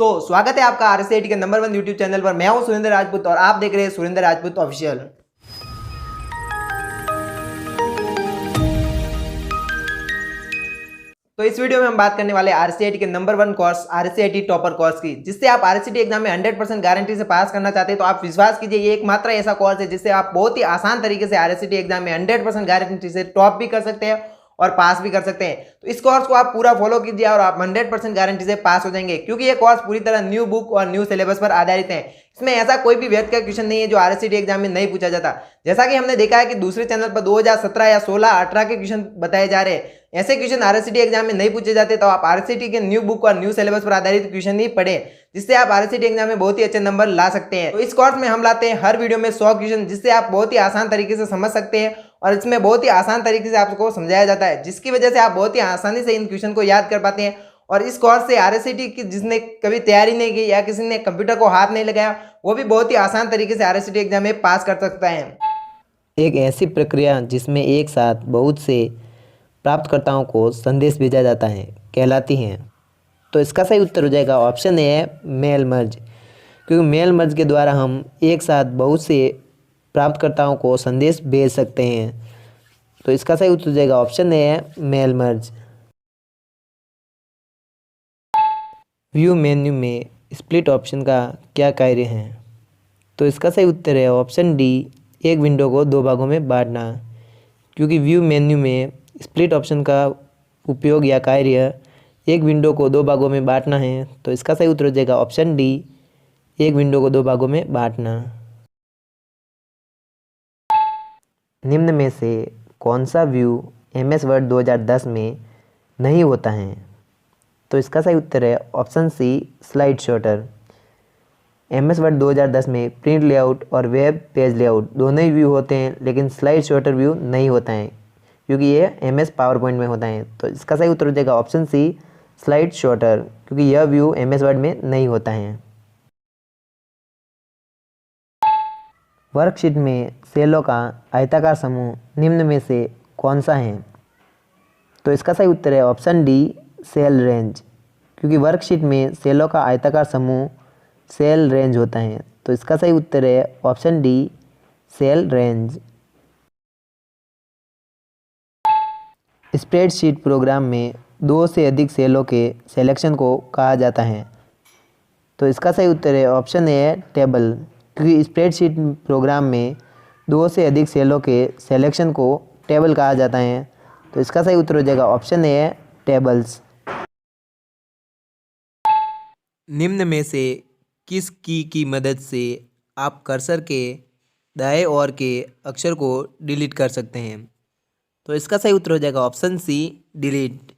तो स्वागत है आपका आरसीआईटी के नंबर 1 यूट्यूब चैनल पर। मैं हूं सुरेंद्र राजपूत और आप देख रहे हैं सुरेंद्र राजपूत ऑफिशियल। तो इस वीडियो में हम बात करने वाले आरसीआईटी के नंबर 1 कोर्स आरसीआईटी टॉपर कोर्स की, जिससे आप आरसीआईटी एग्जाम में 100% गारंटी से पास करना चाहते हैं। तो आप विश्वास कीजिए, ये एकमात्र ऐसा कोर्स है जिससे आप बहुत ही आसान तरीके से आरसीआईटी एग्जाम में 100% गारंटी से टॉप भी कर सकते हैं और पास भी कर सकते हैं। तो इस कोर्स को आप पूरा फॉलो कीजिए और आप 100% गारंटी से पास हो जाएंगे, क्योंकि ये कोर्स पूरी तरह न्यू बुक और न्यू सिलेबस पर आधारित है। इसमें ऐसा कोई भी व्यर्थ का क्वेश्चन नहीं है जो आरसीआईटी एग्जाम में नहीं पूछा जाता। जैसा कि हमने देखा है कि दूसरे चैनल पर 2017 या 16, 18 के क्वेश्चन बताए जा रहे हैं, ऐसे क्वेश्चन आरसीआईटी एग्जाम में नहीं पूछे जाते। तो आप आरसीआईटी के न्यू बुक और न्यू सिलेबस पर आधारित क्वेश्चन ही पढ़े, जिससे आप आरसीआईटी एग्जाम में बहुत ही अच्छे नंबर ला सकते हैं। तो इस कोर्स में हम लाते हैं हर वीडियो में 100 क्वेश्चन, जिससे आप बहुत ही आसान तरीके से समझ सकते हैं और इसमें बहुत ही आसान तरीके से आपको समझाया जाता है, जिसकी वजह से आप बहुत ही आसानी से इन क्वेश्चन को याद कर पाते हैं। और इस कोर्स से आरसीआईटी की जिसने कभी तैयारी नहीं की या किसी ने कंप्यूटर को हाथ नहीं लगाया, वो भी बहुत ही आसान तरीके से आरसीआईटी एग्जाम में पास कर सकता है। एक ऐसी प्रक्रिया जिसमें एक साथ बहुत से प्राप्तकर्ताओं को संदेश भेजा जाता है कहलाती हैं। तो इसका सही उत्तर हो जाएगा ऑप्शन ए है मेल मर्ज, क्योंकि मेल मर्ज के द्वारा हम एक साथ बहुत से प्राप्तकर्ताओं को संदेश भेज सकते हैं। तो इसका सही उत्तर हो जाएगा ऑप्शन ए है मेल मर्ज। व्यू मेन्यू में स्प्लिट ऑप्शन का क्या कार्य है? तो इसका सही उत्तर है ऑप्शन डी, एक विंडो को दो भागों में बांटना, क्योंकि व्यू मेन्यू में स्प्लिट ऑप्शन का उपयोग या कार्य एक विंडो को दो भागों में बांटना है। तो इसका सही उत्तर हो जाएगा ऑप्शन डी, एक विंडो को दो भागों में बांटना। निम्न में से कौन सा व्यू एमएस वर्ड 2010 में नहीं होता है? तो इसका सही उत्तर है option C, slide sorter. MS Word 2010 में प्रिंट लेआउट और वेब पेज लेआउट दोनों ही व्यू होते हैं, लेकिन स्लाइड शॉर्टर व्यू नहीं होता है, क्योंकि ये एमएस पावर पॉइंट में होता है। तो इसका सही उत्तर हो जाएगा ऑप्शन सी, स्लाइड शॉर्टर, क्योंकि यह व्यू एमएस वर्ड में नहीं होता है। वर्कशीट में सेलों का आयताकार समूह निम्न में से कौन सा है? तो इसका सही उत्तर है ऑप्शन डी, सेल रेंज, क्योंकि वर्कशीट में सेलों का आयताकार समूह सेल रेंज होता है। तो इसका सही उत्तर है option D, cell range. Spreadsheet program में दो से अधिक सेलों के सिलेक्शन को कहा जाता है। तो इसका सही उत्तर है ऑप्शन ए है टेबल, क्योंकि स्प्रेडशीट प्रोग्राम में दो से अधिक सेलों के सिलेक्शन को टेबल कहा जाता है। तो इसका सही उत्तर हो जाएगा ऑप्शन ए है टेबल्स। निम्न में से किस की मदद से आप कर्सर के दाएं ओर के अक्षर को डिलीट कर सकते हैं? तो इसका सही उत्तर हो जाएगा ऑप्शन सी, डिलीट,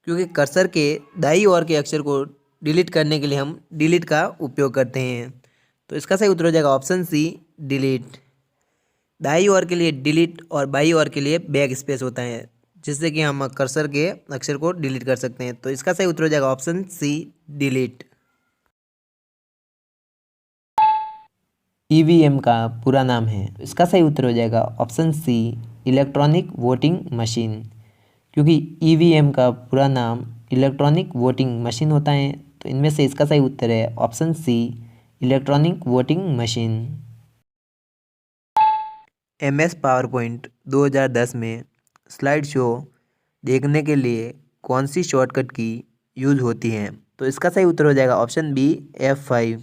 क्योंकि कर्सर के दाईं ओर के अक्षर को डिलीट करने के लिए हम डिलीट का उपयोग करते हैं। तो इसका सही उत्तर हो जाएगा ऑप्शन सी, डिलीट। दाईं ओर के लिए डिलीट और बाईं ओर के लिए बैक स्पेस होता है, जिससे कि हम कर्सर के अक्षर को डिलीट कर सकते हैं। तो इसका सही उत्तर हो जाएगा ऑप्शन सी, डिलीट। ईवीएम का पूरा नाम है? इसका सही उत्तर हो जाएगा option C, electronic voting machine, क्योंकि ईवीएम का पूरा नाम इलेक्ट्रॉनिक वोटिंग मशीन होता है। तो इनमें से इसका सही उत्तर है option C, electronic voting machine. MS PowerPoint 2010 में स्लाइड शो देखने के लिए कौन सी शॉर्टकट की यूज होती है? तो इसका सही उत्तर हो जाएगा ऑप्शन बी, F5,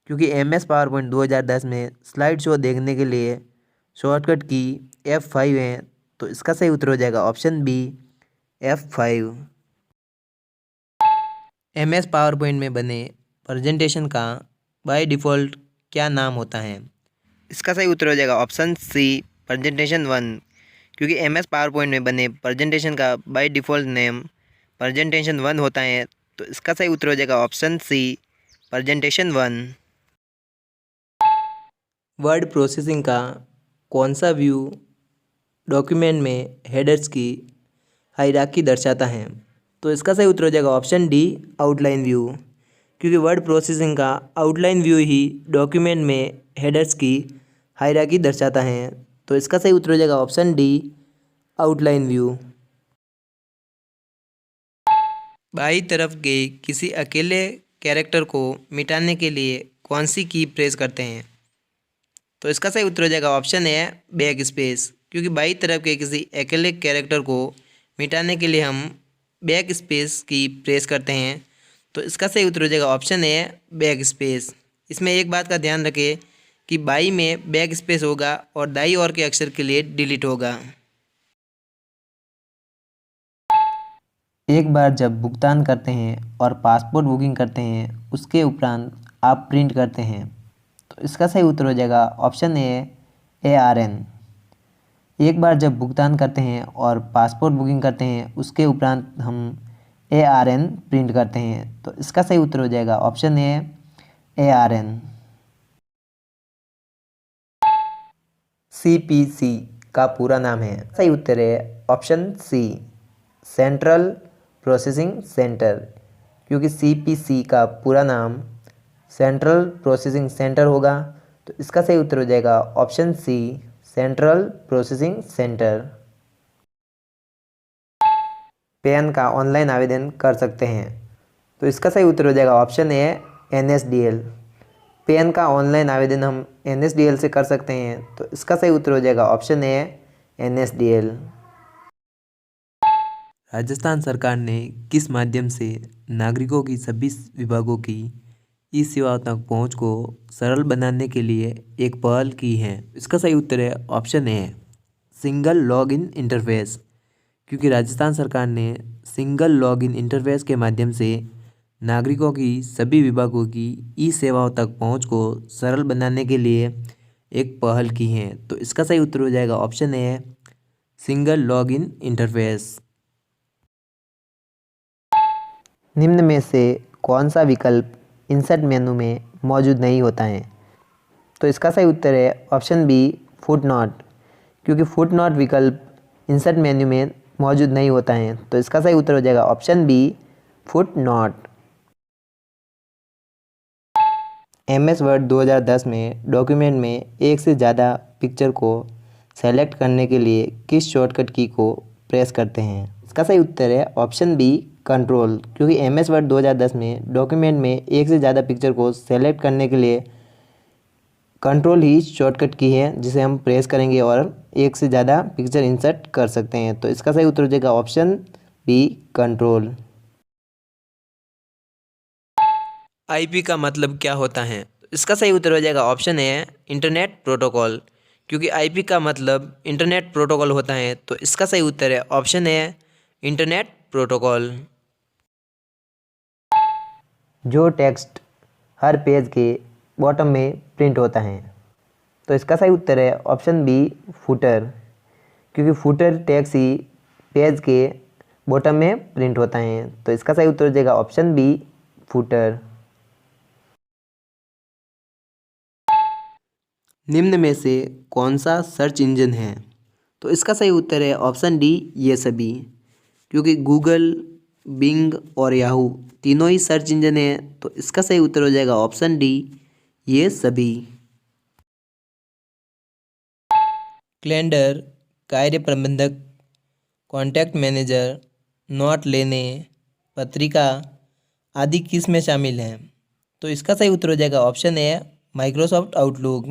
क्योंकि एमएस पावरपॉइंट 2010 में स्लाइड शो देखने के लिए शॉर्टकट की F5 है। तो इसका सही उत्तर हो जाएगा option B, F5। MS PowerPoint में बने प्रेजेंटेशन का बाय डिफ़ॉल्ट क्या नाम होता है? इसका सही उत्तर हो जाएगा ऑप्शन सी, प्रेजेंटेशन 1, क्योंकि एमएस पावरपॉइंट में बने प्रेजेंटेशन का बाय डिफ़ॉल्ट नेम प्रेजेंटेशन 1 होता है। तो इसका सही उत्तर हो जाएगा option C, presentation 1। Word processing का कौन सा व्यू डॉक्यूमेंट में हेडर्स की हायरार्की दर्शाता है? तो इसका सही उत्तर हो जाएगा ऑप्शन डी, आउटलाइन व्यू, क्योंकि वर्ड प्रोसेसिंग का आउटलाइन व्यू ही डॉक्यूमेंट में हेडर्स की हायरार्की दर्शाता है। तो इसका सही उत्तर हो जाएगा ऑप्शन डी, आउटलाइन व्यू। बाईं तरफ के किसी अकेले कैरेक्टर को मिटाने के लिए कौन सी की प्रेस करते हैं? तो इसका सही उत्तर हो जाएगा ऑप्शन है बैक स्पेस, क्योंकि बाई तरफ के किसी अकेले कैरेक्टर को मिटाने के लिए हम बैक स्पेस की प्रेस करते हैं। तो इसका सही उत्तर हो जाएगा ऑप्शन है बैक स्पेस। इसमें एक बात का ध्यान रखें कि बाई में बैक स्पेस होगा और दाई ओर के अक्षर के लिए डिलीट होगा। एक बार जब भुगतान करते हैं और पासपोर्ट बुकिंग करते हैं उसके उपरांत आप प्रिंट करते हैं, तो इसका सही उत्तर हो जाएगा ऑप्शन ए आर एन। एक बार जब भुगतान करते हैं और पासपोर्ट बुकिंग करते हैं उसके उपरांत हम ARN प्रिंट करते हैं, तो इसका सही उत्तर हो जाएगा ऑप्शन ए ARN। CPC का पूरा नाम है, सही उत्तर है option C central processing center, क्योंकि CPC का पूरा नाम सेंट्रल प्रोसेसिंग सेंटर होगा। तो इसका सही उत्तर हो जाएगा option C central processing center. PAN का ऑनलाइन आवेदन कर सकते हैं, तो इसका सही उत्तर हो जाएगा ऑप्शन ए NSDL। पैन का ऑनलाइन आवेदन हम NSDL से कर सकते हैं, तो इसका सही उत्तर हो जाएगा ऑप्शन ए NSDL। राजस्थान सरकार ने किस माध्यम से नागरिकों की सभी विभागों की ई सेवाओं तक पहुंच को सरल बनाने के लिए एक पहल की है? इसका सही उत्तर है option a single login interface, क्योंकि राजस्थान सरकार ने सिंगल लॉगिन इंटरफेस के माध्यम से नागरिकों की सभी विभागों की ई सेवाओं तक पहुंच को सरल बनाने के लिए एक पहल की है। तो इसका सही उत्तर हो जाएगा option a single login interface. निम्न में से कौन सा विकल्प इंसर्ट मेनू में मौजूद नहीं होता है? तो इसका सही उत्तर है ऑप्शन बी फुटनोट, क्योंकि फुटनोट विकल्प इंसर्ट मेन्यू में मौजूद नहीं होता है। तो इसका सही उत्तर हो जाएगा option B footnote. MS Word 2010 में डॉक्यूमेंट में एक से ज़्यादा पिक्चर को सेलेक्ट करने के लिए किस शॉर्टकट की को प्रेस करते हैं? इसका सही उत्तर है ऑप्शन बी कंट्रोल, क्योंकि MS वर्ड 2010 में डॉक्यूमेंट में एक से ज़्यादा पिक्चर को सेलेक्ट करने के लिए कंट्रोल ही शॉर्टकट की है, जिसे हम प्रेस करेंगे और एक से ज़्यादा पिक्चर इंसर्ट कर सकते हैं। तो इसका सही उत्तर हो जाएगा ऑप्शन बी कंट्रोल। IP का मतलब क्या होता है? इसका सही उत्तर हो जाएगा ऑप्शन ए इंटरनेट प्रोटोकॉल, क्योंकि IP का मतलब इंटरनेट प्रोटोकॉल होता है। तो इसका सही उत्तर है ऑप्शन ए इंटरनेट प्रोटोकॉल। जो टेक्स्ट हर पेज के बॉटम में प्रिंट होता है, तो इसका सही उत्तर है ऑप्शन बी फुटर, क्योंकि फुटर टेक्स्ट ही पेज के बॉटम में प्रिंट होता है। तो इसका सही उत्तर हो जाएगा ऑप्शन बी फुटर। निम्न में से कौन सा सर्च इंजन है? तो इसका सही उत्तर है ऑप्शन डी ये सभी, क्योंकि गूगल, बिंग और याहू तीनों ही सर्च इंजन है। तो इसका सही उत्तर हो जाएगा ऑप्शन डी ये सभी। कैलेंडर, कार्य प्रबंधक, कॉन्टैक्ट मैनेजर, नोट लेने, पत्रिका आदि किस में शामिल हैं? तो इसका सही उत्तर हो जाएगा ऑप्शन ए माइक्रोसॉफ्ट आउटलुक,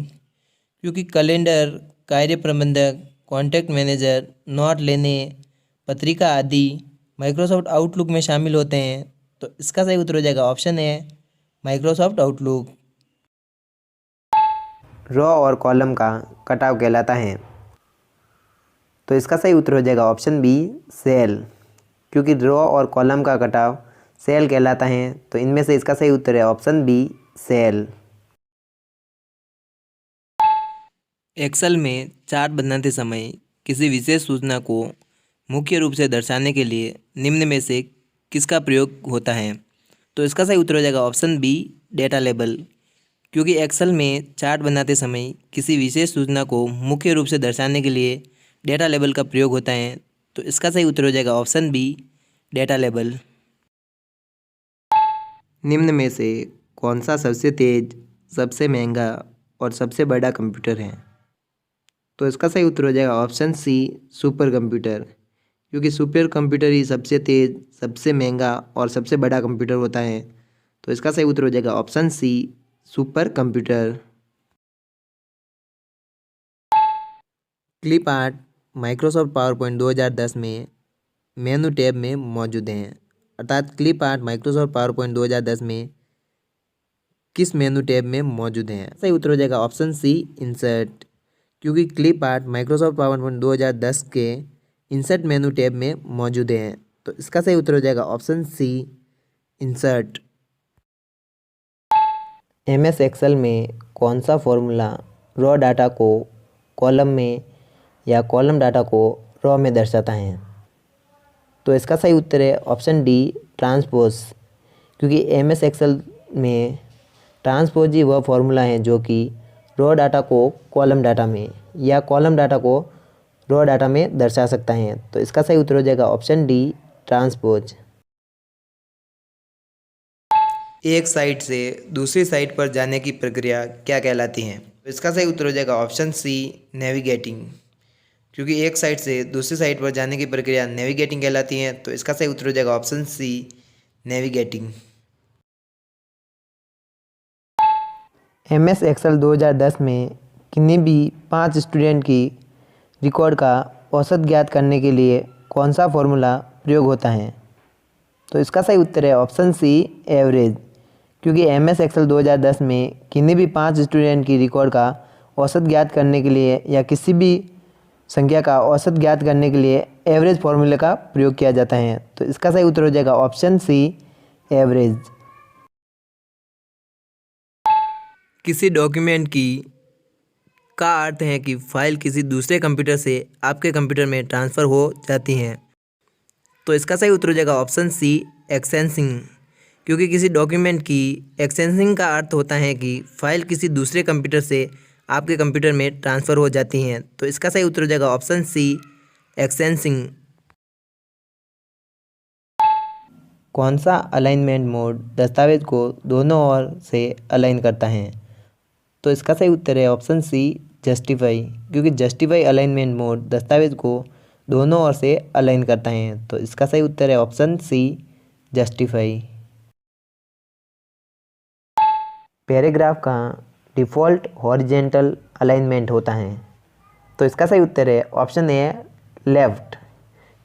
क्योंकि कैलेंडर, कार्य प्रबंधक, कॉन्टैक्ट मैनेजर, नोट लेने, पत्रिका आदि माइक्रोसॉफ्ट आउटलुक में शामिल होते हैं। तो इसका सही उत्तर हो जाएगा ऑप्शन ए माइक्रोसॉफ्ट आउटलुक। रो और कॉलम का कटाव कहलाता है, तो इसका सही उत्तर हो जाएगा ऑप्शन बी सेल, क्योंकि रो और कॉलम का कटाव सेल कहलाता है। तो इनमें से इसका सही उत्तर है ऑप्शन बी सेल। एक्सेल में चार्ट बनाते समय किसी विशेष सूचना को मुख्य रूप से दर्शाने के लिए निम्न में से किसका प्रयोग होता है? तो इसका सही उत्तर हो जाएगा ऑप्शन बी डेटा लेबल, क्योंकि एक्सेल में चार्ट बनाते समय किसी विशेष सूचना को मुख्य रूप से दर्शाने के लिए डेटा लेबल का प्रयोग होता है। तो इसका सही उत्तर हो जाएगा ऑप्शन बी डेटा लेबल। निम्न में से कौन सा सबसे तेज, सबसे महंगा और सबसे बड़ा कंप्यूटर है? तो इसका सही उत्तर हो जाएगा ऑप्शन सी सुपर कंप्यूटर, क्योंकि सुपर कंप्यूटर ही सबसे तेज, सबसे महंगा और सबसे बड़ा कंप्यूटर होता है। तो इसका सही उत्तर हो जाएगा option C, super computer. Clip art Microsoft power point 2010 में मेनू टैब में मौजूद हैं, अर्थात clip art Microsoft power point 2010 में किस मेनू टैब में मौजूद हैं। सही उत्तर हो जाएगा ऑप्शन सी, इंसर्ट, क्योंकि clip art Microsoft power point 2010 के इंसर्ट मेनू टैब में मौजूद हैं। तो इसका सही उत्तर हो जाएगा option C, insert. MS Excel में कौन सा फॉर्मूला रॉ डाटा को कॉलम में या कॉलम डाटा को रॉ में दर्शाता है। तो इसका सही उत्तर है ऑप्शन डी, ट्रांसपोज, क्योंकि MS एक्सेल में ट्रांसपोज ही वह फॉर्मूला है जो कि रॉ डाटा को कॉलम डाटा में या कॉलम डाटा को रॉ डाटा में दर्शा सकता है। तो इसका सही उत्तर हो जाएगा ऑप्शन डी, ट्रांसपोज। एक साइट से दूसरी साइट पर जाने की प्रक्रिया क्या कहलाती है। तो इसका सही उत्तर हो जाएगा ऑप्शन सी, नेविगेटिंग, क्योंकि एक साइट से दूसरी साइट पर जाने की प्रक्रिया नेविगेटिंग कहलाती है। तो इसका सही उत्तर हो जाएगा option C, navigating. MS Excel 2010 में किन्हीं भी 5 स्टूडेंट की रिकॉर्ड का औसत ज्ञात करने के लिए कौन सा फॉर्मूला प्रयोग होता है। तो इसका सही उत्तर है ऑप्शन सी, एवरेज, क्योंकि MS एक्सेल 2010 में किन्हीं भी 5 स्टूडेंट की रिकॉर्ड का औसत ज्ञात करने के लिए या किसी भी संख्या का औसत ज्ञात करने के लिए एवरेज फॉर्मूले का प्रयोग किया जाता है। तो इसका सही उत्तर हो जाएगा ऑप्शन सी, एवरेज। किसी डॉक्यूमेंट का अर्थ है कि फाइल किसी दूसरे कंप्यूटर से आपके कंप्यूटर में ट्रांसफ़र हो जाती है। तो इसका सही उत्तर हो जाएगा ऑप्शन सी, एक्सेसिंग, क्योंकि किसी डॉक्यूमेंट की एक्सेसिंग का अर्थ होता है कि फाइल किसी दूसरे कंप्यूटर से आपके कंप्यूटर में ट्रांसफ़र हो जाती हैं। तो इसका सही उत्तर हो जाएगा ऑप्शन सी, एक्सेसिंग। कौन सा अलाइनमेंट मोड दस्तावेज को दोनों ओर से अलाइन करता है। तो इसका सही उत्तर है ऑप्शन सी, जस्टिफाई, क्योंकि जस्टिफाई अलाइनमेंट मोड दस्तावेज को दोनों ओर से अलाइन करता है। तो इसका सही उत्तर है ऑप्शन सी, जस्टिफाई। पैराग्राफ का डिफ़ॉल्ट हॉरिजेंटल अलाइनमेंट होता है। तो इसका सही उत्तर है ऑप्शन ए, लेफ़्ट,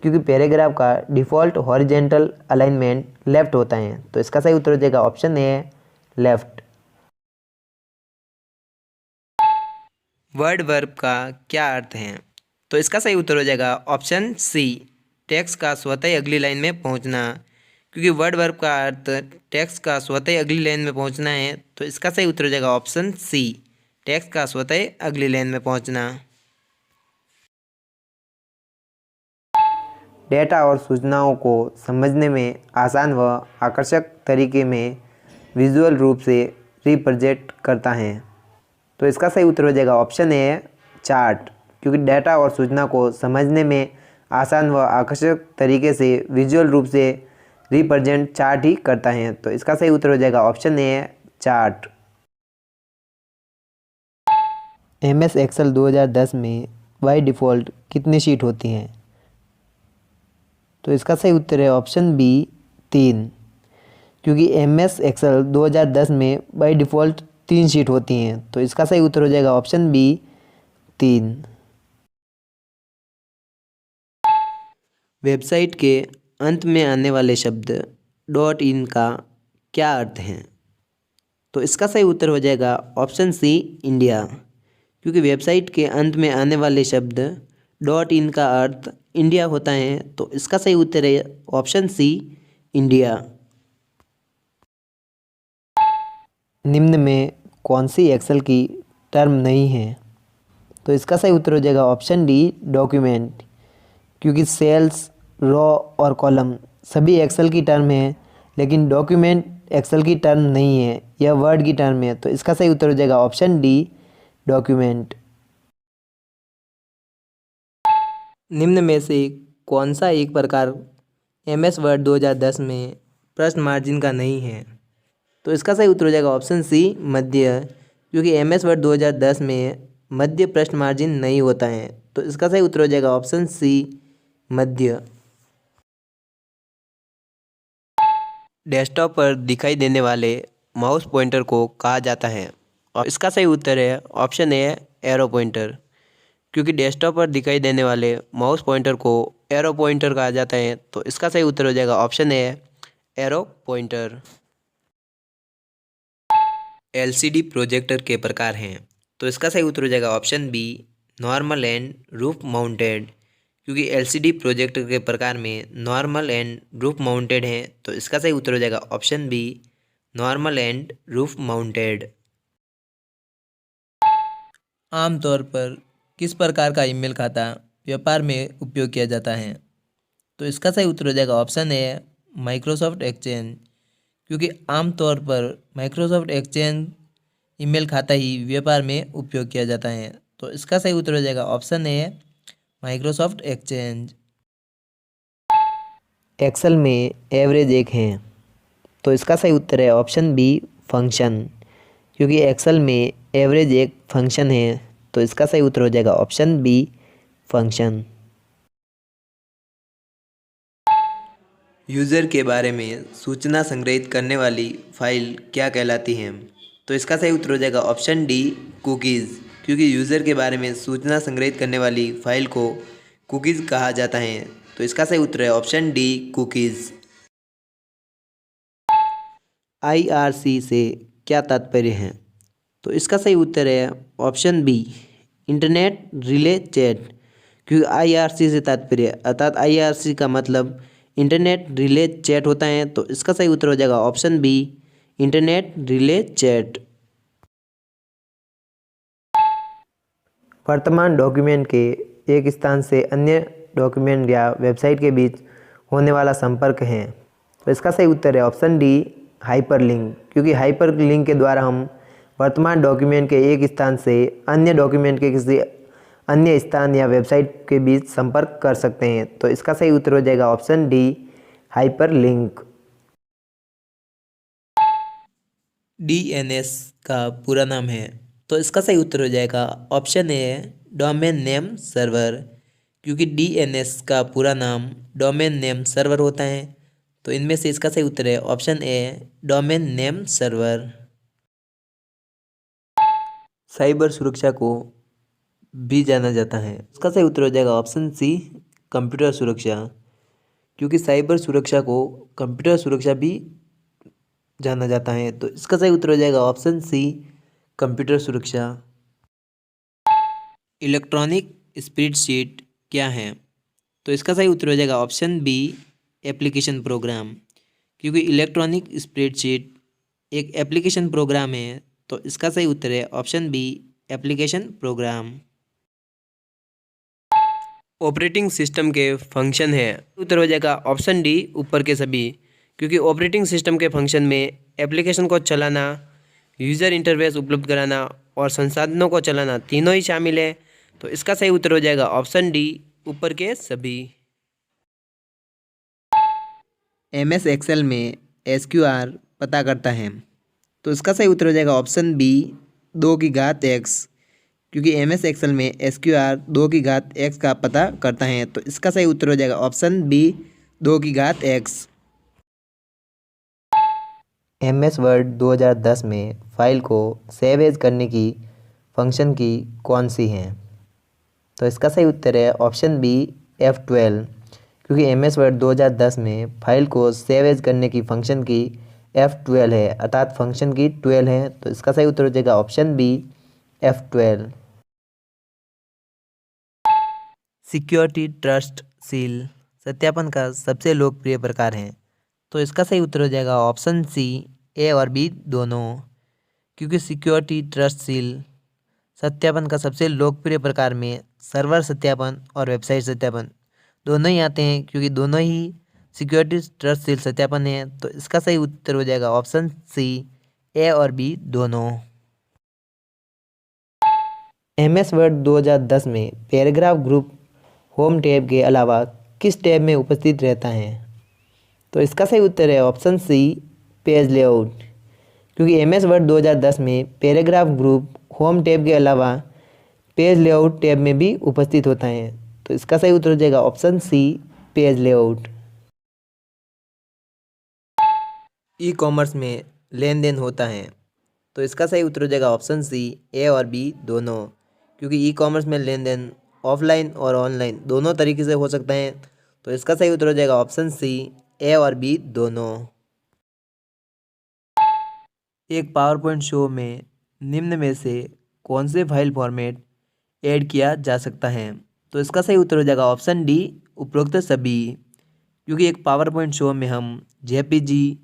क्योंकि पैराग्राफ का डिफ़ॉल्ट हॉरिजेंटल अलाइनमेंट लेफ़्ट होता है। तो इसका सही उत्तर हो जाएगा ऑप्शन ए, लेफ़्ट। वर्ड वर्ब का क्या अर्थ है। तो इसका सही उत्तर हो जाएगा ऑप्शन सी, टेक्स्ट का स्वतः ही अगली लाइन में पहुंचना, क्योंकि वर्ड वर्ब का अर्थ टेक्स्ट का स्वतः ही अगली लाइन में पहुंचना है। तो इसका सही उत्तर हो जाएगा ऑप्शन सी, टेक्स्ट का स्वतः ही अगली लाइन में पहुंचना। डेटा और सूचनाओं को समझने में आसान व आकर्षक तरीके में विजुअल रूप से रिप्रेजेंट करता है। तो इसका सही उत्तर हो जाएगा ऑप्शन ए, चार्ट, क्योंकि डेटा और सूचना को समझने में आसान व आकर्षक तरीके से विजुअल रूप से रिप्रेजेंट चार्ट ही करता है। तो इसका सही उत्तर हो जाएगा option A, chart. MS Excel 2010 में बाय डिफ़ॉल्ट कितनी शीट होती हैं। तो इसका सही उत्तर है ऑप्शन बी, 3, क्योंकि MS एक्सेल 2010 में बाय डिफ़ॉल्ट 3 शीट होती हैं। तो इसका सही उत्तर हो जाएगा ऑप्शन बी, 3। वेबसाइट के अंत में आने वाले शब्द .in का क्या अर्थ है। तो इसका सही उत्तर हो जाएगा ऑप्शन सी, इंडिया, क्योंकि वेबसाइट के अंत में आने वाले शब्द .in का अर्थ इंडिया होता है। तो इसका सही उत्तर है ऑप्शन सी, इंडिया। निम्न में कौन सी एक्सेल की टर्म नहीं है। तो इसका सही उत्तर हो जाएगा ऑप्शन डी, डॉक्यूमेंट, क्योंकि सेल्स, रॉ और कॉलम सभी एक्सेल की टर्म है, लेकिन डॉक्यूमेंट एक्सेल की टर्म नहीं है, यह वर्ड की टर्म है। तो इसका सही उत्तर हो जाएगा ऑप्शन डी, डॉक्यूमेंट। निम्न में से कौन सा एक प्रकार MS वर्ड 2010 में प्रश्न मार्जिन का नहीं है। तो इसका सही उत्तर हो जाएगा ऑप्शन सी, मध्य, क्योंकि MS वर्ड 2010 में मध्य प्रश्न मार्जिन नहीं होता है। तो इसका सही उत्तर हो जाएगा ऑप्शन सी, मध्य। डेस्कटॉप पर दिखाई देने वाले माउस पॉइंटर को कहा जाता है? और इसका सही उत्तर है ऑप्शन ए एरो पॉइंटर। क्योंकि डेस्कटॉप पर दिखाई देने वाले माउस पॉइंटर को एरो पॉइंटर कहा जाता है, तो इसका सही उत्तर हो जाएगा ऑप्शन ए एरो पॉइंटर। एलसीडी प्रोजेक्टर के प्रकार हैं, तो इसका सही उत्तर हो जाएगा option B normal and roof mounted. क्योंकि एलसीडी प्रोजेक्टर के प्रकार में नॉर्मल एंड रूफ माउंटेड हैं, तो इसका सही उत्तर हो जाएगा option B normal and roof mounted. आमतौर पर किस प्रकार का ईमेल खाता व्यापार में उपयोग किया जाता है? तो इसका सही उत्तर हो जाएगा ऑप्शन ए माइक्रोसॉफ्ट एक्सचेंज। क्योंकि आमतौर पर माइक्रोसॉफ्ट एक्सचेंज ईमेल खाता ही व्यापार में उपयोग किया जाता है, तो इसका सही उत्तर हो जाएगा option A Microsoft Exchange. Excel में एवरेज एक है, तो इसका सही उत्तर है ऑप्शन बी फंक्शन। क्योंकि एक्सेल में एवरेज एक फंक्शन है, तो इसका सही उत्तर हो जाएगा ऑप्शन बी फंक्शन। यूज़र के बारे में सूचना संग्रहित करने वाली फाइल क्या कहलाती है? तो इसका सही उत्तर हो जाएगा ऑप्शन डी कुकीज़। क्योंकि यूज़र के बारे में सूचना संग्रहित करने वाली फाइल को कुकीज़ कहा जाता है, तो इसका सही उत्तर है ऑप्शन डी कुकीज़। IRC से क्या तात्पर्य है? तो इसका सही उत्तर है option B internet relay chat. क्योंकि IRC से तात्पर्य अर्थात IRC का मतलब इंटरनेट रिले चैट होता है, तो इसका सही उत्तर हो जाएगा option B internet relay chat. वर्तमान डॉक्यूमेंट के एक स्थान से अन्य डॉक्यूमेंट या वेबसाइट के बीच होने वाला संपर्क है, तो इसका सही उत्तर है ऑप्शन डी हाइपरलिंक। क्योंकि हाइपरलिंक के द्वारा हम वर्तमान डॉक्यूमेंट के एक स्थान से अन्य डॉक्यूमेंट के किसी अन्य स्थान या वेबसाइट के बीच संपर्क कर सकते हैं, तो इसका सही उत्तर हो जाएगा ऑप्शन डी हाइपरलिंक। DNS का पूरा नाम है, तो इसका सही उत्तर हो जाएगा option A domain name server. क्योंकि DNS का पूरा नाम डोमेन नेम सर्वर होता है, तो इनमें से इसका सही उत्तर है option A domain name server. Cyber सुरक्षा को भी जाना जाता है, इसका सही उत्तर हो जाएगा ऑप्शन सी कंप्यूटर सुरक्षा। क्योंकि साइबर सुरक्षा को कंप्यूटर सुरक्षा भी जाना जाता है, तो इसका सही उत्तर हो जाएगा ऑप्शन सी कंप्यूटर सुरक्षा। इलेक्ट्रॉनिक स्प्रेडशीट क्या है? तो इसका सही उत्तर हो जाएगा ऑप्शन बी एप्लीकेशन प्रोग्राम। क्योंकि इलेक्ट्रॉनिक स्प्रेडशीट एक एप्लीकेशन प्रोग्राम है, तो इसका सही उत्तर है option B application program. Operating system के फंक्शन है, उत्तर हो जाएगा ऑप्शन डी ऊपर के सभी। क्योंकि ऑपरेटिंग सिस्टम के फंक्शन में एप्लीकेशन को चलाना, यूज़र इंटरफेस उपलब्ध कराना और संसाधनों को चलाना तीनों ही शामिल है, तो इसका सही उत्तर हो जाएगा ऑप्शन डी ऊपर के सभी। MS एक्सेल में SQR पता करता है, तो इसका सही उत्तर हो जाएगा ऑप्शन बी 2x। क्योंकि MS एक्सेल में SQR 2x का पता करता है, तो इसका सही उत्तर हो जाएगा option B 2x। MS Word 2010 में फाइल को सेव एज करने की फंक्शन की कौन सी है? तो इसका सही उत्तर है ऑप्शन बी F12। क्योंकि MS वर्ड 2010 में फाइल को सेव एज करने की फंक्शन की F12 है, अर्थात फंक्शन की 12 है, तो इसका सही उत्तर हो जाएगा option B F12। Security trust seal सत्यापन का सबसे लोकप्रिय प्रकार है, तो इसका सही उत्तर हो जाएगा ऑप्शन सी ए और बी दोनों। क्योंकि सिक्योरिटी ट्रस्ट सील सत्यापन का सबसे लोकप्रिय प्रकार में सर्वर सत्यापन और वेबसाइट सत्यापन दोनों ही आते हैं। क्योंकि दोनों ही सिक्योरिटी ट्रस्ट सील सत्यापन है, तो इसका सही उत्तर हो जाएगा ऑप्शन सी ए और बी दोनों। MS वर्ड 2010 में पैराग्राफ ग्रुप होम टैब के अलावा किस टैब में उपस्थित रहता है? तो इसका सही उत्तर है ऑप्शन सी पेज लेआउट। क्योंकि MS वर्ड 2010 में पैराग्राफ ग्रुप होम टैब के अलावा पेज लेआउट टैब में भी उपस्थित होता है, तो इसका सही उत्तर हो जाएगा option C page layout. E commerce में लेन देन होता है। तो इसका सही उत्तर हो जाएगा ऑप्शन सी, ए और बी दोनों, क्योंकि ई कॉमर्स में लेन देन ऑफलाइन और ऑनलाइन दोनों तरीके से हो सकता है। तो इसका सही उत्तर हो जाएगा ऑप्शन सी, ए और बी दोनों। एक पावर पॉइंट शो में निम्न में से कौन से फाइल फॉर्मेट ऐड किया जा सकता है? तो इसका सही उत्तर हो जाएगा ऑप्शन डी, उपरोक्त सभी, क्योंकि एक पावर पॉइंट शो में हम जेपीजी,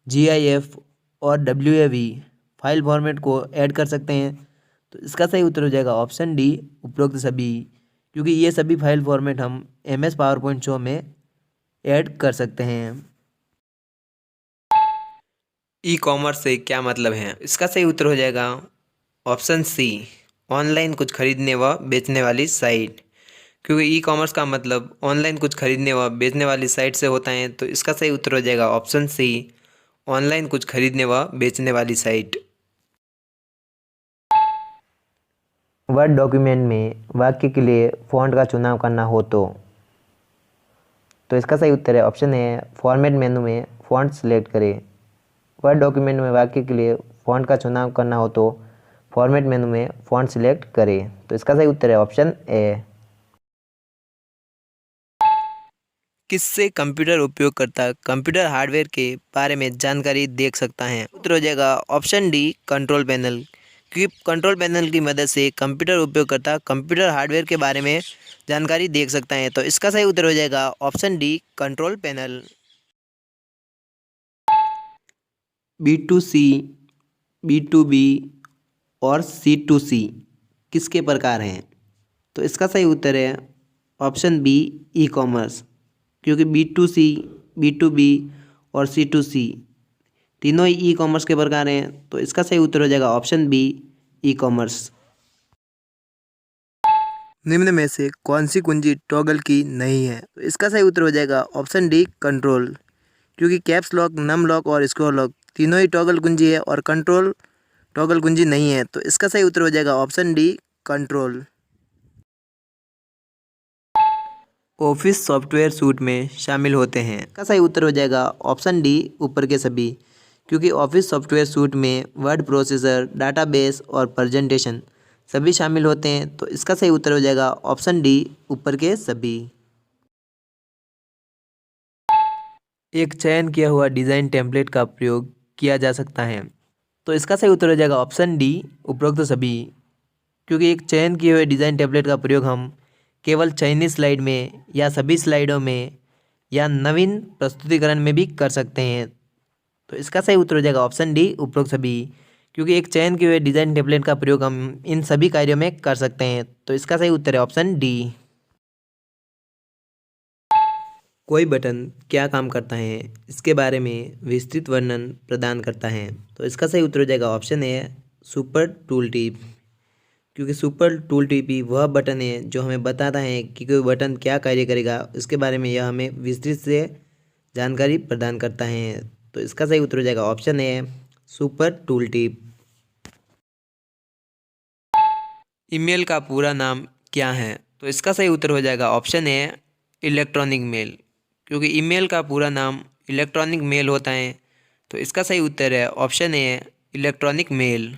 जीआईएफ और डब्ल्यूएवी फाइल फॉर्मेट को ऐड कर सकते हैं। तो इसका सही उत्तर हो जाएगा ऑप्शन डी, उपरोक्त सभी, क्योंकि ये सभी फाइल फॉर्मेट हम एमएस पावर पॉइंट शो में ऐड कर सकते हैं। ई कॉमर्स से क्या मतलब है? इसका सही उत्तर हो जाएगा ऑप्शन सी, ऑनलाइन कुछ खरीदने व बेचने वाली साइट, क्योंकि ई कॉमर्स का मतलब ऑनलाइन कुछ खरीदने व बेचने वाली साइट से होता है। तो इसका सही उत्तर हो जाएगा ऑप्शन सी, ऑनलाइन कुछ खरीदने व बेचने वाली साइट। वर्ड डॉक्यूमेंट में वाक्य के लिए फॉन्ट का चुनाव करना हो तो इसका सही उत्तर है ऑप्शन है, फॉर्मेट मेनू में फॉन्ट सिलेक्ट करें। वर्ड डॉक्यूमेंट में वाक्य के लिए फॉन्ट का चुनाव करना हो तो फॉर्मेट मेनू में फॉन्ट सिलेक्ट करें। तो इसका सही उत्तर है ऑप्शन ए। किससे कंप्यूटर उपयोगकर्ता कंप्यूटर हार्डवेयर के बारे में जानकारी देख सकता है? उत्तर हो जाएगा ऑप्शन डी, कंट्रोल पैनल, क्योंकि कंट्रोल पैनल की मदद से कंप्यूटर उपयोगकर्ता कंप्यूटर हार्डवेयर के बारे में जानकारी देख सकता है। तो इसका सही उत्तर हो जाएगा option D, control panel. बी2सी, B2B और C2C किसके प्रकार हैं? तो इसका सही उत्तर है ऑप्शन बी, ई कॉमर्स, क्योंकि बी2सी, बी2बी और C2C तीनों ही ई कॉमर्स के प्रकार हैं। तो इसका सही उत्तर हो जाएगा ऑप्शन बी, ई कॉमर्स। निम्न में से कौन सी कुंजी टॉगल की नहीं है? तो इसका सही उत्तर हो जाएगा ऑप्शन डी, कंट्रोल, क्योंकि कैप्स लॉक, नम लॉक और स्क्रॉल लॉक तीनों ही टॉगल कुंजी है और कंट्रोल टॉगल कुंजी नहीं है। तो इसका सही उत्तर हो जाएगा option D, control. Office software suit में शामिल होते हैं? इसका सही उत्तर हो जाएगा ऑप्शन डी, ऊपर के सभी, क्योंकि ऑफिस सॉफ्टवेयर सूट में वर्ड प्रोसेसर, डाटाबेस और प्रेजेंटेशन सभी शामिल होते हैं। तो इसका सही उत्तर हो जाएगा ऑप्शन डी, ऊपर के सभी। एक चयन किया हुआ डिज़ाइन टेम्पलेट का प्रयोग किया जा सकता है? तो इसका सही उत्तर हो जाएगा ऑप्शन डी, उपरोक्त सभी, क्योंकि एक चयन किए हुए डिज़ाइन टेम्पलेट का प्रयोग हम केवल चयनित स्लाइड में या सभी स्लाइडों में या नवीन प्रस्तुतिकरण में भी कर सकते हैं। तो इसका सही उत्तर हो जाएगा ऑप्शन डी, उपरोक्त सभी, क्योंकि एक चयन किए हुए डिज़ाइन टेम्पलेट का प्रयोग हम इन सभी कार्यों में कर सकते हैं। तो इसका सही उत्तर है ऑप्शन डी। कोई बटन क्या काम करता है, इसके बारे में विस्तृत वर्णन प्रदान करता है? तो इसका सही उत्तर हो जाएगा ऑप्शन ए, सुपर टूल टिप, क्योंकि सुपर टूल टिप ही वह बटन है जो हमें बताता है कि कोई बटन क्या कार्य करेगा, इसके बारे में यह हमें विस्तृत से जानकारी प्रदान करता है। तो इसका सही उत्तर हो जाएगा ऑप्शन ए, सुपर टूल टिप। ईमेल का पूरा नाम क्या है? तो इसका सही उत्तर हो जाएगा ऑप्शन ए, इलेक्ट्रॉनिक मेल, क्योंकि ईमेल का पूरा नाम इलेक्ट्रॉनिक मेल होता है। तो इसका सही उत्तर है option A, electronic mail.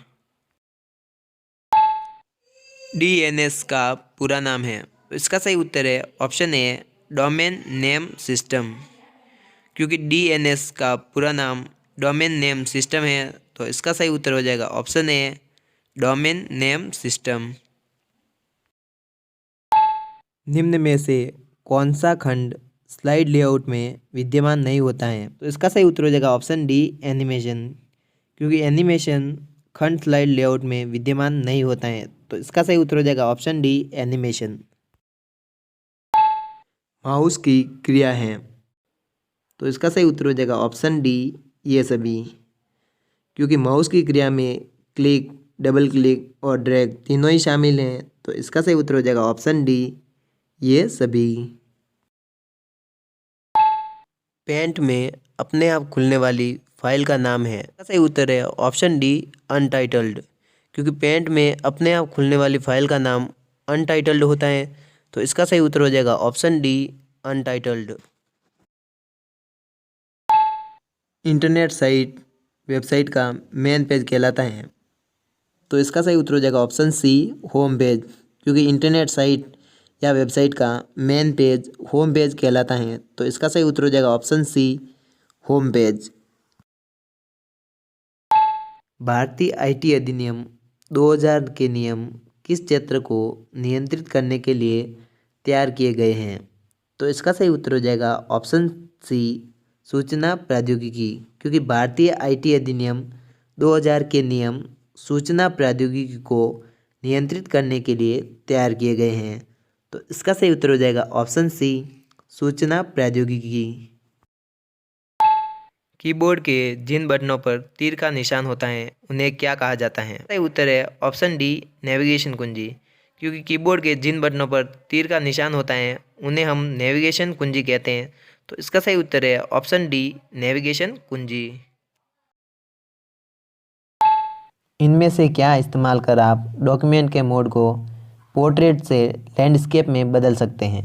DNS का पूरा नाम है? तो इसका सही उत्तर है option A, domain name system, क्योंकि डीएनएस का पूरा नाम डोमेन नेम सिस्टम है। तो इसका सही उत्तर हो जाएगा option A, domain name system. निम्न में से कौन सा खंड स्लाइड लेआउट में विद्यमान नहीं होता है? तो इसका सही उत्तर हो जाएगा ऑप्शन डी, एनिमेशन, क्योंकि एनिमेशन खंड स्लाइड लेआउट में विद्यमान नहीं होता है। तो इसका सही उत्तर हो जाएगा ऑप्शन डी, एनिमेशन। माउस की क्रिया है? तो इसका सही उत्तर हो जाएगा ऑप्शन डी, ये सभी, क्योंकि माउस की क्रिया में क्लिक, डबल क्लिक और ड्रैग तीनों ही शामिल हैं। तो इसका सही उत्तर हो जाएगा ऑप्शन डी, ये सभी। पेंट में अपने आप खुलने वाली फाइल का नाम है? इसका सही उत्तर है ऑप्शन डी, अनटाइटल्ड, क्योंकि पेंट में अपने आप खुलने वाली फाइल का नाम अनटाइटल्ड होता है। तो इसका सही उत्तर हो जाएगा option D, untitled. Internet site website का मेन पेज कहलाता है। तो इसका सही उत्तर हो जाएगा ऑप्शन सी, होम पेज, क्योंकि इंटरनेट साइट या वेबसाइट का मेन पेज होम पेज कहलाता है। तो इसका सही उत्तर हो जाएगा ऑप्शन सी, होम पेज। भारतीय आईटी अधिनियम 2000 के नियम किस क्षेत्र को नियंत्रित करने के लिए तैयार किए गए हैं? तो इसका सही उत्तर हो जाएगा ऑप्शन सी, सूचना प्रौद्योगिकी, क्योंकि भारतीय आईटी अधिनियम 2000 के नियम सूचना प्रौद्योगिकी को नियंत्रित करने के लिए तैयार किए गए हैं। तो इसका सही उत्तर हो जाएगा ऑप्शन सी, सूचना प्रौद्योगिकी। कीबोर्ड के जिन बटनों पर तीर का निशान होता है उन्हें क्या कहा जाता है? सही उत्तर है ऑप्शन डी, नेविगेशन कुंजी, क्योंकि कीबोर्ड के जिन बटनों पर तीर का निशान होता है उन्हें हम नेविगेशन कुंजी कहते हैं। तो इसका सही उत्तर है ऑप्शन डी, नेविगेशन कुंजी। इनमें से क्या इस्तेमाल कर आप डॉक्यूमेंट के मोड को पोर्ट्रेट से लैंडस्केप में बदल सकते हैं?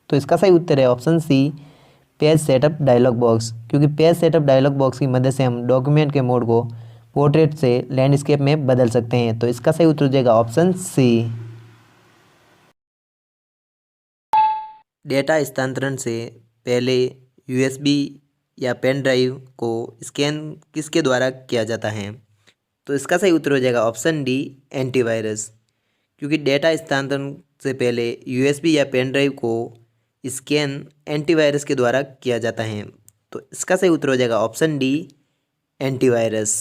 तो इसका सही उत्तर है option C, page setup dialog box, क्योंकि पेज सेटअप डायलॉग बॉक्स की मदद से हम डॉक्यूमेंट के मोड को पोर्ट्रेट से लैंडस्केप में बदल सकते हैं। तो इसका सही उत्तर हो जाएगा ऑप्शन सी। डेटा स्थानांतरण से पहले यूएसबी या पेन ड्राइव को स्कैन किसके द्वारा किया जाता है? तो इसका सही उत्तर हो जाएगा ऑप्शन डी, एंटीवायरस, क्योंकि डेटा स्थानांतरण से पहले यूएसबी या पेन ड्राइव को स्कैन एंटीवायरस के द्वारा किया जाता है। तो इसका सही उत्तर हो जाएगा option D, antivirus.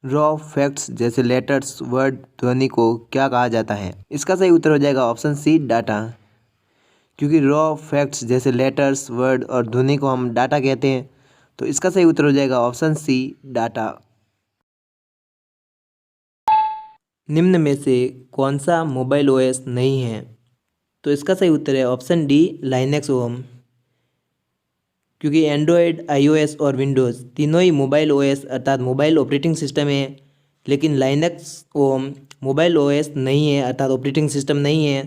Raw facts जैसे लेटर्स, वर्ड, ध्वनि को क्या कहा जाता है? इसका सही उत्तर हो जाएगा ऑप्शन सी, डाटा, क्योंकि रॉ फैक्ट्स जैसे लेटर्स, वर्ड और ध्वनि को हम डाटा कहते हैं। तो इसका सही उत्तर हो जाएगा ऑप्शन सी, डाटा। निम्न में से कौन सा मोबाइल ओएस नहीं है? तो इसका सही उत्तर है ऑप्शन डी, लाइनेक्स ओएम, क्योंकि एंड्रॉयड, आईओएस और विंडोज़ तीनों ही मोबाइल ओएस अर्थात मोबाइल ऑपरेटिंग सिस्टम है, लेकिन लाइनेक्स ओएम मोबाइल ओएस नहीं है अर्थात ऑपरेटिंग सिस्टम नहीं है।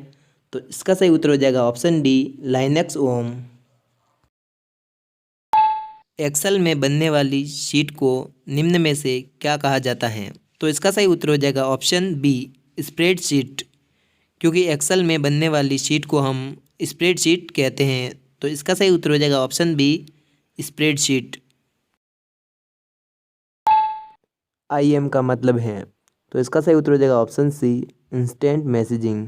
तो इसका सही उत्तर हो जाएगा ऑप्शन डी, लाइनेक्स ओएम। एक्सेल में बनने वाली शीट को निम्न में से क्या कहा जाता है? तो इसका सही उत्तर हो जाएगा ऑप्शन बी, स्प्रेडशीट, क्योंकि एक्सेल में बनने वाली शीट को हम स्प्रेडशीट कहते हैं। तो इसका सही उत्तर हो जाएगा ऑप्शन बी, स्प्रेडशीट। आईएम का मतलब है, तो इसका सही उत्तर हो जाएगा ऑप्शन सी, इंस्टेंट मैसेजिंग,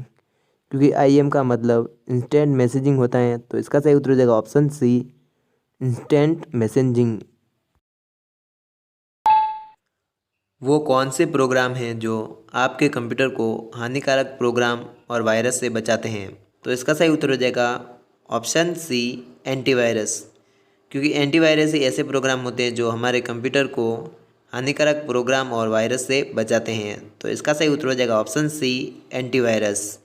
क्योंकि आईएम का मतलब इंस्टेंट मैसेजिंग होता है। तो इसका सही उत्तर हो जाएगा ऑप्शन सी, इंस्टेंट मैसेजिंग। वो कौन से प्रोग्राम हैं जो आपके कंप्यूटर को हानिकारक प्रोग्राम और वायरस से बचाते हैं? तो इसका सही उत्तर हो जाएगा ऑप्शन सी, एंटीवायरस, क्योंकि एंटीवायरस ही ऐसे प्रोग्राम होते हैं जो हमारे कंप्यूटर को हानिकारक प्रोग्राम और वायरस से बचाते हैं। तो इसका सही उत्तर हो जाएगा ऑप्शन सी, एंटीवायरस।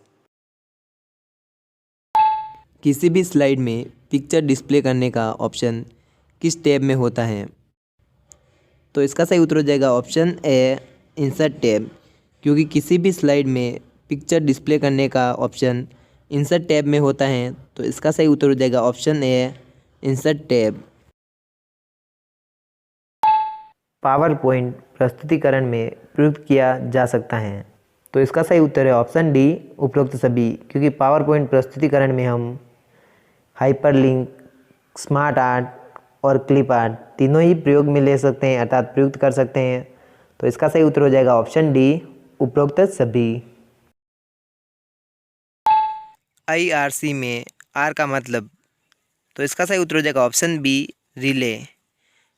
किसी भी स्लाइड में पिक्चर डिस्प्ले करने का ऑप्शन किस टैब में होता है? तो इसका सही उत्तर हो जाएगा ऑप्शन ए, इंसर्ट टैब, क्योंकि किसी भी स्लाइड में पिक्चर डिस्प्ले करने का ऑप्शन इंसर्ट टैब में होता है। तो इसका सही उत्तर हो जाएगा ऑप्शन ए, इंसर्ट टैब। पावर पॉइंट प्रस्तुतिकरण में प्रयुक्त किया जा सकता है। तो इसका सही उत्तर है ऑप्शन डी, उपरोक्त सभी, क्योंकि पावर पॉइंट प्रस्तुतिकरण में हम हाइपरलिंक, स्मार्ट आर्ट और क्लिप आर्ट तीनों ही प्रयोग में ले सकते हैं अर्थात प्रयुक्त कर सकते हैं। तो इसका सही उत्तर हो जाएगा ऑप्शन डी, उपरोक्त सभी। आईआरसी में आर का मतलब, तो इसका सही उत्तर हो जाएगा ऑप्शन बी, रिले,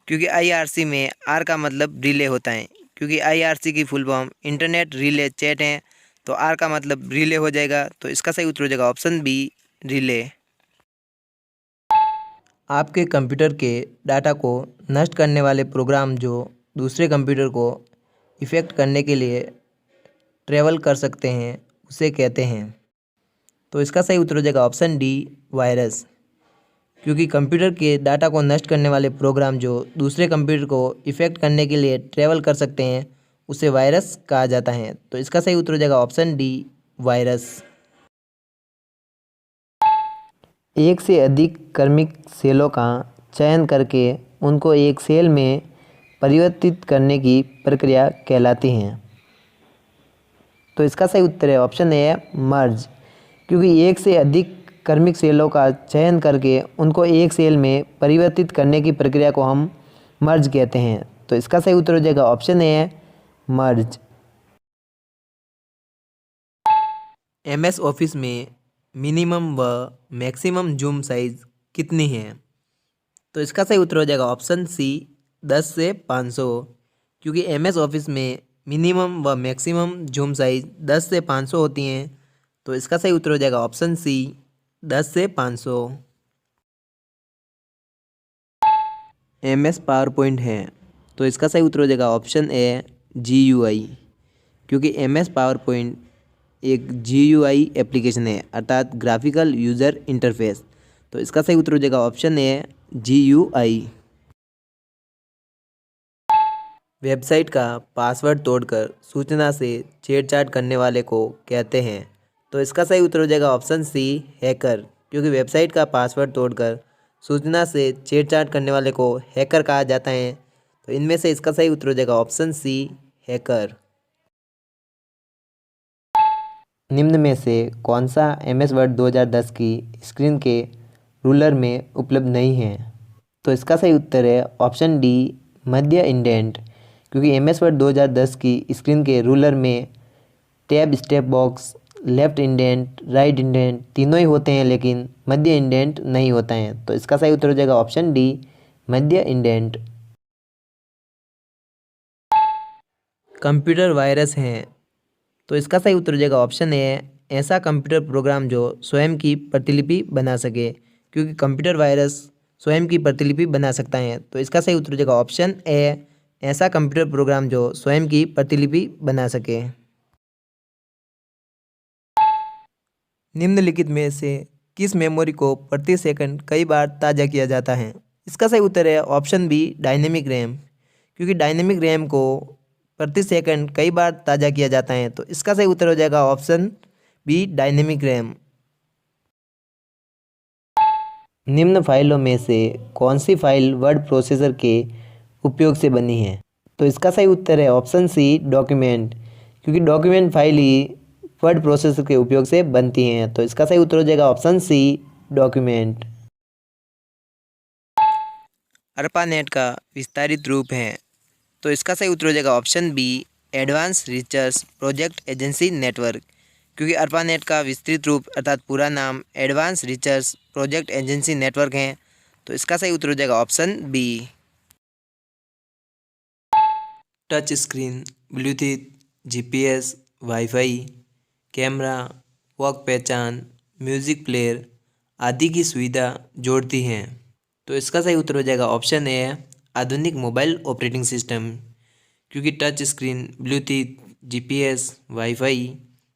क्योंकि आईआरसी में आर का मतलब रिले होता है, क्योंकि आईआरसी की full form internet relay chat है। तो आर का मतलब रिले हो जाएगा। तो इसका सही उत्तर हो जाएगा ऑप्शन बी, रिले। आपके कंप्यूटर के डाटा को नष्ट करने वाले प्रोग्राम जो दूसरे कंप्यूटर को इफ़ेक्ट करने के लिए ट्रैवल कर सकते हैं उसे कहते हैं। तो इसका सही उत्तर हो जाएगा ऑप्शन डी, वायरस, क्योंकि कंप्यूटर के डाटा को नष्ट करने वाले प्रोग्राम जो दूसरे कंप्यूटर को इफ़ेक्ट करने के लिए ट्रैवल कर सकते हैं उसे वायरस कहा जाता है। तो इसका सही उत्तर हो जाएगा ऑप्शन डी, वायरस। एक से अधिक कर्मिक सेलों का चयन करके उनको एक सेल में परिवर्तित करने की प्रक्रिया कहलाती हैं। तो इसका सही उत्तर है ऑप्शन ए है मर्ज, क्योंकि एक से अधिक क्रमिक सेलों का चयन करके उनको एक सेल में परिवर्तित करने की प्रक्रिया को हम मर्ज कहते हैं। तो इसका सही उत्तर हो जाएगा ऑप्शन ए है मर्ज। MS ऑफिस में मिनिमम व मैक्सिमम जूम साइज कितनी है? तो इसका सही उत्तर हो जाएगा ऑप्शन सी 10 से 500, क्योंकि MS ऑफिस में मिनिमम व मैक्सिमम जूम साइज 10 से 500 होती हैं। तो इसका सही उत्तर हो जाएगा ऑप्शन सी 10 से 500। MS पावर पॉइंट है, तो इसका सही उत्तर हो जाएगा ऑप्शन ए GUI, क्योंकि MS पावर पॉइंट एक GUI एप्लीकेशन है, अर्थात ग्राफिकल यूज़र इंटरफेस। तो इसका सही उत्तर हो जाएगा ऑप्शन ए GUI। वेबसाइट का पासवर्ड तोड़कर सूचना से छेड़छाड़ करने वाले को कहते हैं। तो इसका सही उत्तर हो जाएगा ऑप्शन सी हैकर, क्योंकि वेबसाइट का पासवर्ड तोड़कर सूचना से छेड़छाड़ करने वाले को हैकर कहा जाता है। तो इनमें से इसका सही उत्तर हो जाएगा ऑप्शन सी हैकर। निम्न में से कौन सा MS वर्ड 2010 की स्क्रीन के रूलर में उपलब्ध नहीं है? तो इसका सही उत्तर है ऑप्शन डी मध्य इंडेंट, क्योंकि MS वर्ड 2010 की स्क्रीन के रूलर में tab step box, left indent, right indent तीनों ही होते हैं, लेकिन मध्य इंडेंट नहीं होता है। तो इसका सही उत्तर हो जाएगा ऑप्शन डी मध्य इंडेंट। कंप्यूटर वायरस हैं, तो इसका सही उत्तर हो जाएगा ऑप्शन ए ऐसा कंप्यूटर प्रोग्राम जो स्वयं की प्रतिलिपि बना सके, क्योंकि कंप्यूटर वायरस स्वयं की प्रतिलिपि बना सकता है। तो इसका सही उत्तर हो जाएगा ऑप्शन ए ऐसा कंप्यूटर प्रोग्राम जो स्वयं की प्रतिलिपि बना सके। निम्नलिखित में से किस मेमोरी को प्रति सेकंड कई बार ताज़ा किया जाता है? इसका सही उत्तर है ऑप्शन बी डायनेमिक रैम, क्योंकि डायनेमिक रैम को प्रति सेकंड कई बार ताज़ा किया जाता है। तो इसका सही उत्तर हो जाएगा ऑप्शन बी डायनेमिक रैम। निम्न फाइलों में से कौन सी फाइल वर्ड प्रोसेसर के उपयोग से बनी है? तो इसका सही उत्तर है ऑप्शन सी डॉक्यूमेंट, क्योंकि डॉक्यूमेंट फाइल ही वर्ड प्रोसेसर के उपयोग से बनती हैं। तो इसका सही उत्तर हो जाएगा ऑप्शन सी डॉक्यूमेंट। ARPANET का विस्तारित रूप है, तो इसका सही उत्तर हो जाएगा option B advance research project agency network, क्योंकि ARPANET का विस्तृत रूप अर्थात पूरा नाम advance research project agency network है। तो इसका सही उत्तर हो जाएगा option B. Touch screen, bluetooth, GPS, wifi, camera, वॉक पहचान, म्यूज़िक प्लेयर आदि की सुविधा जोड़ती हैं। तो इसका सही उत्तर हो जाएगा ऑप्शन ए आधुनिक मोबाइल ऑपरेटिंग सिस्टम, क्योंकि touch screen, bluetooth, GPS, wifi,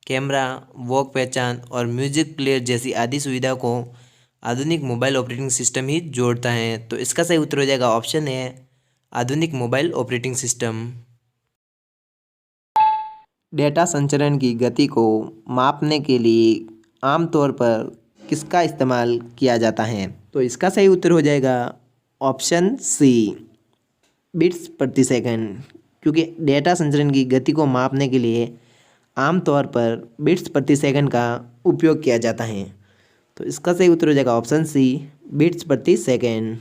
camera, वॉक पहचान और म्यूज़िक प्लेयर जैसी आदि सुविधा को आधुनिक मोबाइल ऑपरेटिंग सिस्टम ही जोड़ता है। तो इसका सही उत्तर हो जाएगा ऑप्शन ए आधुनिक मोबाइल ऑपरेटिंग सिस्टम। डेटा संचरण की गति को मापने के लिए आमतौर पर किसका इस्तेमाल किया जाता है? तो इसका सही उत्तर हो जाएगा ऑप्शन सी बिट्स प्रति सेकंड, क्योंकि डेटा संचरण की गति को मापने के लिए आमतौर पर बिट्स प्रति सेकंड का उपयोग किया जाता है। तो इसका सही उत्तर हो जाएगा ऑप्शन सी बिट्स प्रति सेकंड।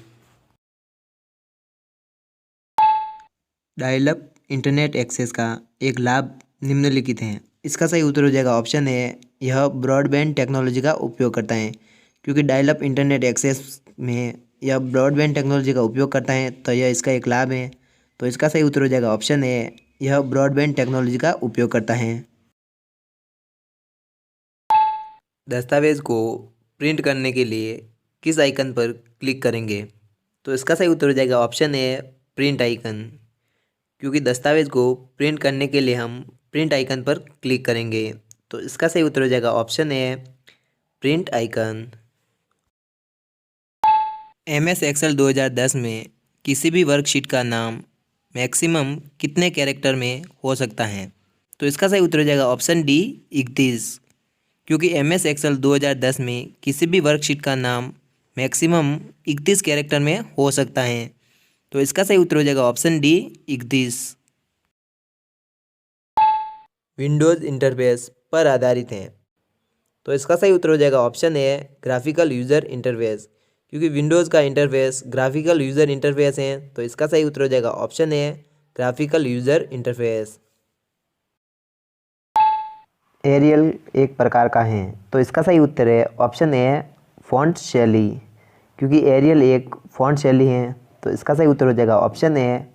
डायल-अप इंटरनेट एक्सेस का एक लाभ निम्नलिखित हैं। इसका सही उत्तर हो जाएगा ऑप्शन ए यह ब्रॉडबैंड टेक्नोलॉजी का उपयोग करता है, क्योंकि डायल-अप इंटरनेट एक्सेस में यह ब्रॉडबैंड टेक्नोलॉजी का उपयोग करता है, तो यह इसका एक लाभ है। तो इसका सही उत्तर हो जाएगा ऑप्शन ए यह ब्रॉडबैंड टेक्नोलॉजी का उपयोग करता है। दस्तावेज़ को प्रिंट करने के लिए किस आइकन पर क्लिक करेंगे? तो इसका सही उत्तर हो जाएगा ऑप्शन ए प्रिंट आइकन, क्योंकि दस्तावेज़ को प्रिंट करने के लिए हम प्रिंट आइकन पर क्लिक करेंगे। तो इसका सही उत्तर हो जाएगा option A print icon. MS Excel 2010 में किसी भी वर्कशीट का नाम मैक्सिमम कितने कैरेक्टर में हो सकता है? तो इसका सही उत्तर हो जाएगा ऑप्शन डी 31, क्योंकि MS एक्सेल 2010 में किसी भी वर्कशीट का नाम मैक्सिमम 31 कैरेक्टर में हो सकता है। तो इसका सही उत्तर हो जाएगा ऑप्शन डी 31। विंडोज़ इंटरफेस पर आधारित है। तो इसका सही उत्तर हो जाएगा option A graphical user interface, क्योंकि विंडोज़ का इंटरफेस ग्राफिकल यूज़र इंटरफेस है। तो इसका सही उत्तर हो जाएगा option A graphical user interface. Arial एक प्रकार का है, तो इसका सही उत्तर है ऑप्शन ए फॉन्ट शैली, क्योंकि एरियल एक फॉन्ट शैली है। तो इसका सही उत्तर हो जाएगा ऑप्शन ए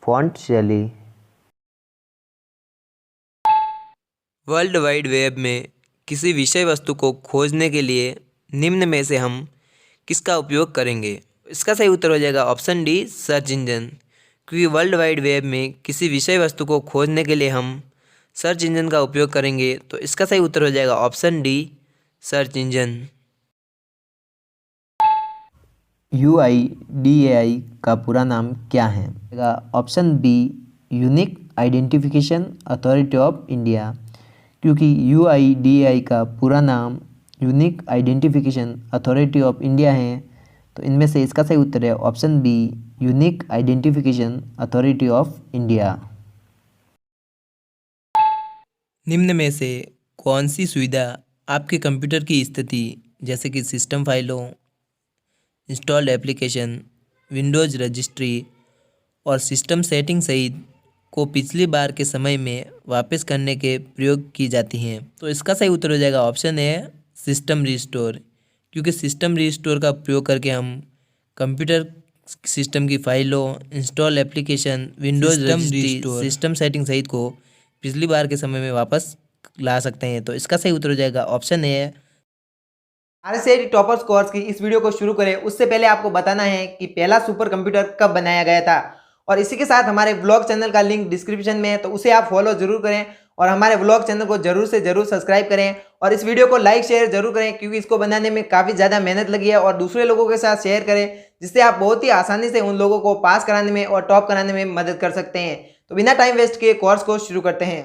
फॉन्ट शैली। वर्ल्ड वाइड वेब में किसी विषय वस्तु को खोजने के लिए निम्न में से हम किसका उपयोग करेंगे? इसका सही उत्तर हो जाएगा ऑप्शन डी सर्च इंजन, क्योंकि वर्ल्ड वाइड वेब में किसी विषय वस्तु को खोजने के लिए हम सर्च इंजन का उपयोग करेंगे। तो इसका सही उत्तर हो जाएगा option D search engine. UIDAI का पूरा नाम क्या है? Option be unique identification authority of India, क्योंकि UIDAI का पूरा नाम unique identification authority of India है। तो इनमें से इसका सही उत्तर है option be unique identification authority of India. निम्न में से कौन सी सुविधा आपके कंप्यूटर की स्थिति जैसे कि सिस्टम फाइलों, इंस्टॉल्ड एप्लीकेशन, विंडोज़ रजिस्ट्री और सिस्टम सेटिंग सहित को पिछली बार के समय में वापस करने के प्रयोग की जाती हैं? तो इसका सही उत्तर हो जाएगा ऑप्शन ए सिस्टम रिस्टोर, क्योंकि सिस्टम रिस्टोर का प्रयोग करके हम कंप्यूटर सिस्टम की फाइलों, install application, Windows registry, system setting सहित को पिछली बार के समय में वापस ला सकते हैं। तो इसका सही उत्तर हो जाएगा ऑप्शन ए। RCIT टॉपर्स कोर्स की इस वीडियो को शुरू करें उससे पहले आपको बताना है कि पहला सुपर कंप्यूटर कब बनाया गया था, और इसी के साथ हमारे ब्लॉग चैनल का लिंक डिस्क्रिप्शन में है, तो उसे आप फॉलो जरूर करें और हमारे ब्लॉग चैनल को जरूर से जरूर सब्सक्राइब करें और इस वीडियो को लाइक शेयर जरूर करें, क्योंकि इसको बनाने में काफ़ी ज़्यादा मेहनत लगी है, और दूसरे लोगों के साथ शेयर करें जिससे आप बहुत ही आसानी से उन लोगों को पास कराने में और टॉप कराने में मदद कर सकते हैं। तो बिना टाइम वेस्ट किए कोर्स को शुरू करते हैं।